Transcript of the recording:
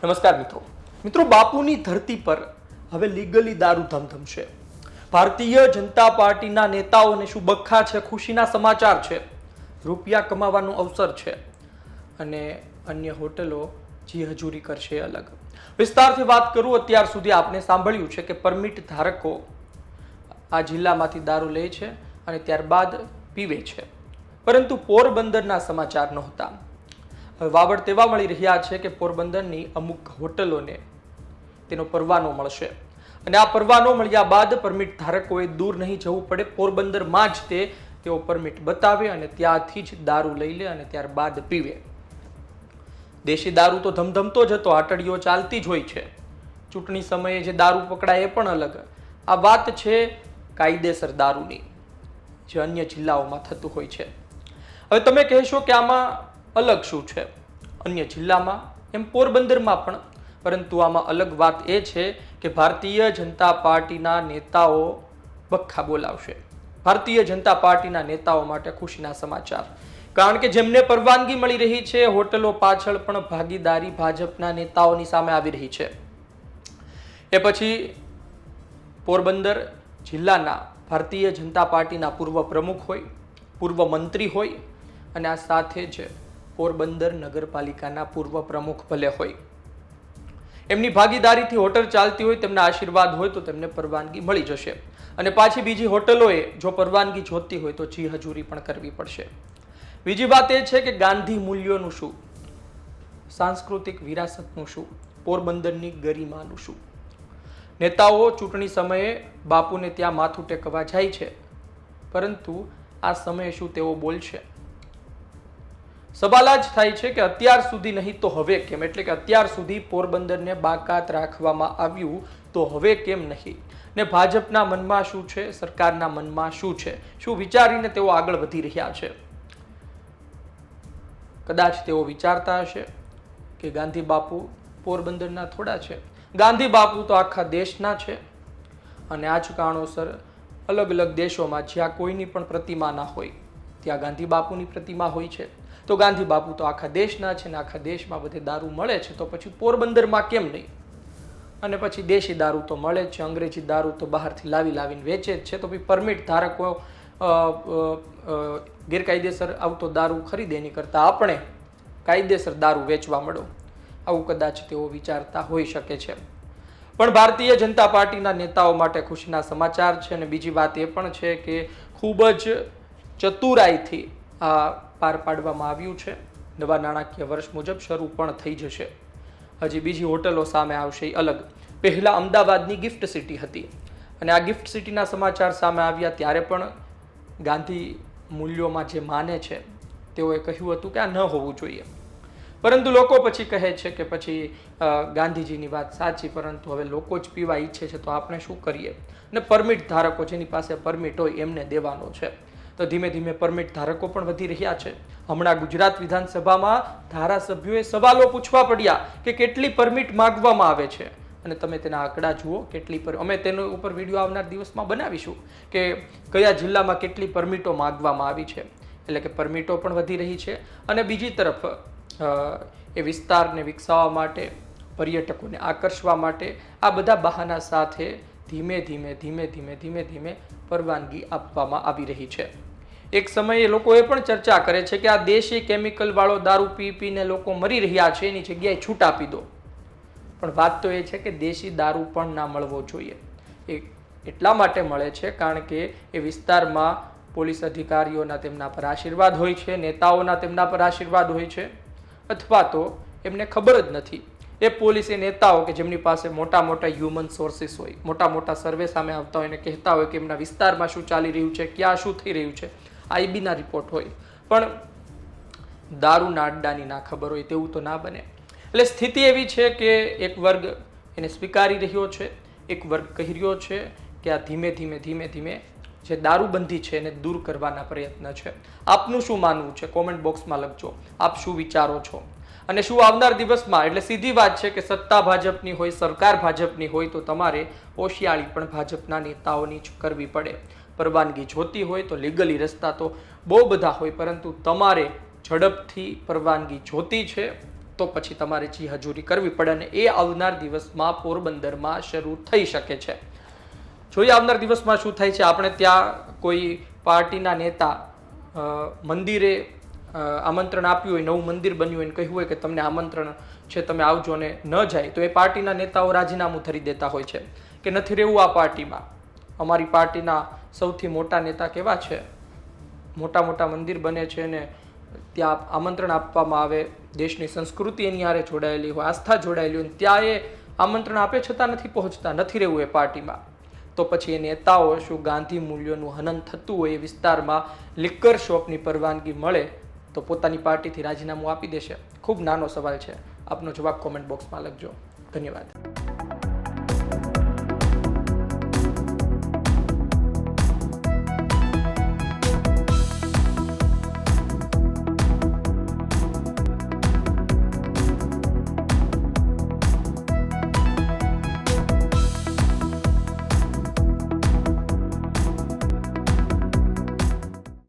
નમસ્કાર મિત્રો બાપુની ધરતી પર હવે લીગલી દારૂ ધમધમશે। ભારતીય જનતા પાર્ટીના નેતાઓને શું બખ્ખા છે, ખુશીના સમાચાર છે, રૂપિયા કમાવાનો અવસર છે અને અન્ય હોટલો જી હજૂરી કરશે અલગ। વિસ્તારથી વાત કરું, અત્યાર સુધી આપને સાંભળ્યું છે કે પરમિટ ધારકો આ જિલ્લામાંથી દારૂ લે છે અને ત્યારબાદ પીવે છે, પરંતુ પોરબંદરના સમાચાર નહોતા। હવે વાવડ તેવા મળી રહ્યા છે કે પોરબંદરની અમુક હોટલોને તેનો પરવાનો મળશે અને આ પરવાનો મળ્યા બાદ પરમિટ ધારકોએ દૂર નહીં જવું પડે, પોરબંદરમાં જ તેઓ પરમિટ બતાવે અને ત્યાંથી જ દારૂ લઈ લે અને ત્યારબાદ પીવે। દેશી દારૂ તો ધમધમતો જ હતો, આટડીઓ ચાલતી જ હોય છે, ચૂંટણી સમયે જે દારૂ પકડાય એ પણ અલગ। આ વાત છે કાયદેસર દારૂની, જે અન્ય જિલ્લાઓમાં થતું હોય છે। હવે તમે કહેશો કે આમાં અલગ શું છે અન્ય જિલ્લામાં, એમ પોરબંદરમાં પણ, પરંતુ આમાં અલગ વાત એ છે કે ભારતીય જનતા પાર્ટીના નેતાઓ બખ્ખા બોલાવશે। ભારતીય જનતા પાર્ટીના નેતાઓ માટે ખુશીના સમાચાર, કારણ કે જેમને પરવાનગી મળી રહી છે હોટલો પાછળ પણ ભાગીદારી ભાજપના નેતાઓની સામે આવી રહી છે। એ પછી પોરબંદર જિલ્લાના ભારતીય જનતા પાર્ટીના પૂર્વ પ્રમુખ હોય, પૂર્વ મંત્રી હોય અને આ સાથે જ પોરબંદર નગરપાલિકાના પૂર્વ પ્રમુખ ભલે હોય, એમની ભાગીદારીથી હોટલ ચાલતી હોય, તેમના આશીર્વાદ હોય તો તેમને પરવાનગી મળી જશે અને પાછી બીજી હોટલોએ જો પરવાનગી જોતી હોય તો જી હજૂરી પણ કરવી પડશે। બીજી વાત એ છે કે ગાંધી મૂલ્યોનું શું, સાંસ્કૃતિક વિરાસતનું શું, પોરબંદરની ગરિમાનું શું? નેતાઓ ચૂંટણી સમયે બાપુને ત્યાં માથું ટેકવા જાય છે, પરંતુ આ સમયે શું તેઓ બોલશે? સવાલ જ થાય છે કે અત્યાર સુધી નહીં તો હવે કેમ, એટલે કે અત્યાર સુધી પોરબંદરને બાકાત રાખવામાં આવ્યું તો હવે કેમ નહીં, ને ભાજપના મનમાં શું છે, સરકારના મનમાં શું છે, શું વિચારીને તેઓ આગળ વધી રહ્યા છે? કદાચ તેઓ વિચારતા હશે કે ગાંધી બાપુ પોરબંદરના થોડા છે, ગાંધી બાપુ તો આખા દેશના છે અને આ જ કારણોસર અલગ અલગ દેશોમાં જ્યાં કોઈની પણ પ્રતિમા ના હોય ત્યાં ગાંધી બાપુની પ્રતિમા હોય છે, તો ગાંધી બાપુ તો આખા દેશના છે ને આખા દેશમાં બધે દારૂ મળે છે, તો પછી પોરબંદરમાં કેમ નહીં? અને પછી દેશી દારૂ તો મળે જ છે, અંગ્રેજી દારૂ તો બહારથી લાવીને વેચે જ છે, તો પછી પરમિટ ધારકો ગેરકાયદેસર આવતો દારૂ ખરીદે એની કરતાં આપણે કાયદેસર દારૂ વેચવા મળો, આવું કદાચ તેઓ વિચારતા હોઈ શકે છે। પણ ભારતીય જનતા પાર્ટીના નેતાઓ માટે ખુશીના સમાચાર છે અને બીજી વાત એ પણ છે કે ખૂબ જ ચતુરાઈથી આ પાર પાડવામાં આવ્યું છે। નવા નાણાકીય વર્ષ મુજબ શરૂ પણ થઈ જશે, હજી બીજી હોટલો સામે આવશે અલગ। પહેલા અમદાવાદની ગિફ્ટ સિટી હતી અને આ ગિફ્ટ સિટીના સમાચાર સામે આવ્યા ત્યારે પણ ગાંધી મૂલ્યોમાં જે માને છે તેઓએ કહ્યું હતું કે આ ન હોવું જોઈએ, પરંતુ લોકો પછી કહે છે કે પછી ગાંધીજીની વાત સાચી, પરંતુ હવે લોકો જ પીવા ઈચ્છે છે તો આપણે શું કરીએ? અને પરમિટ ધારકો જેની પાસે પરમિટ હોય એમને દેવાનો છે, તો ધીમે ધીમે પરમિટ ધારકો પણ વધી રહ્યા છે। હમણાં ગુજરાત વિધાનસભામાં ધારાસભ્યોએ સવાલો પૂછવા પડ્યા કે કેટલી પરમિટ માંગવામાં આવે છે અને તમે તેના આંકડા જુઓ, કેટલી અમે તેનો ઉપર વિડીયો આવનાર દિવસમાં બનાવીશું કે કયા જિલ્લામાં કેટલી પરમિટો માંગવામાં આવી છે, એટલે કે પરમિટો પણ વધી રહી છે। અને બીજી તરફ એ વિસ્તારને વિકસાવવા માટે, પર્યટકોને આકર્ષવા માટે આ બધા બહાના સાથે ધીમે ધીમે પરવાનગી આપવામાં આવી રહી છે। એક સમયે લોકો એ પણ ચર્ચા કરે છે કે આ દેશી કેમિકલ વાળો દારૂ પીને લોકો મરી રહ્યા છે, એની જગ્યાએ છૂટ આપી દો, પણ વાત તો એ છે કે દેશી દારૂ પણ ના મળવો જોઈએ। એ એટલા માટે મળે છે કારણ કે એ વિસ્તારમાં પોલીસ અધિકારીઓના તેમના પર આશીર્વાદ હોય છે, નેતાઓના તેમના પર આશીર્વાદ હોય છે, અથવા તો એમને ખબર જ નથી, એ પોલીસ એ નેતાઓ કે જેમની પાસે મોટા મોટા હ્યુમન સોર્સિસ હોય, મોટા મોટા સર્વે સામે આવતા હોય ને કહેતા હોય કે એમના વિસ્તારમાં શું ચાલી રહ્યું છે, ક્યાં શું થઈ રહ્યું છે, આઈબીના રિપોર્ટ હોય, પણ દારૂના અડ્ડાની ના ખબર હોય તેવું તો ના બને। એટલે સ્થિતિ એવી છે કે એક વર્ગ એને સ્વીકારી રહ્યો છે, એક વર્ગ કહી રહ્યો છે કે આ ધીમે ધીમે જે દારૂબંધી છે એને દૂર કરવાના પ્રયત્ન છે। આપનું શું માનવું છે? કોમેન્ટ બોક્સમાં લખજો, આપ શું વિચારો છો? અને શું આવનાર દિવસમાં, એટલે સીધી વાત છે કે સત્તા ભાજપની હોય, સરકાર ભાજપની હોય તો તમારે હોશિયારી પણ ભાજપના નેતાઓની જ કરવી પડે। પરવાનગી જોતી હોય તો લીગલી રસ્તા તો બહુ બધા હોય, પરંતુ તમારે ઝડપથી પરવાનગી જોતી છે તો પછી તમારે જી હજૂરી કરવી પડે અને એ આવનાર દિવસમાં પોરબંદરમાં શરૂ થઈ શકે છે. જોઈએ આવનાર દિવસમાં શું થાય છે. આપણે ત્યાં કોઈ પાર્ટીના નેતા મંદિરે આમંત્રણ આપ્યું હોય, નવું મંદિર બન્યું હોય, કહ્યું હોય કે તમને આમંત્રણ છે, તમે આવજો, અને ન જાય તો એ પાર્ટીના નેતાઓ રાજીનામું ધરી દેતા હોય છે કે નથી રહેવું આ પાર્ટીમાં. અમારી પાર્ટીના સૌથી મોટા નેતા કેવા છે, મોટા મોટા મંદિર બને છે ને ત્યાં આમંત્રણ આપવામાં આવે, દેશની સંસ્કૃતિ એની હારે જોડાયેલી હોય, આસ્થા જોડાયેલી હોય, ત્યાં એ આમંત્રણ આપે છતાં નથી પહોંચતા, નથી રહેવું એ પાર્ટીમાં. તો પછી એ નેતાઓ શું ગાંધી મૂલ્યોનું હનન થતું હોય એ વિસ્તારમાં લિકર શોપની પરવાનગી મળે તો પોતાની પાર્ટીથી રાજીનામું આપી દેશે? ખૂબ નાનો સવાલ છે. આપનો જવાબ કોમેન્ટ બોક્સમાં લખજો. ધન્યવાદ.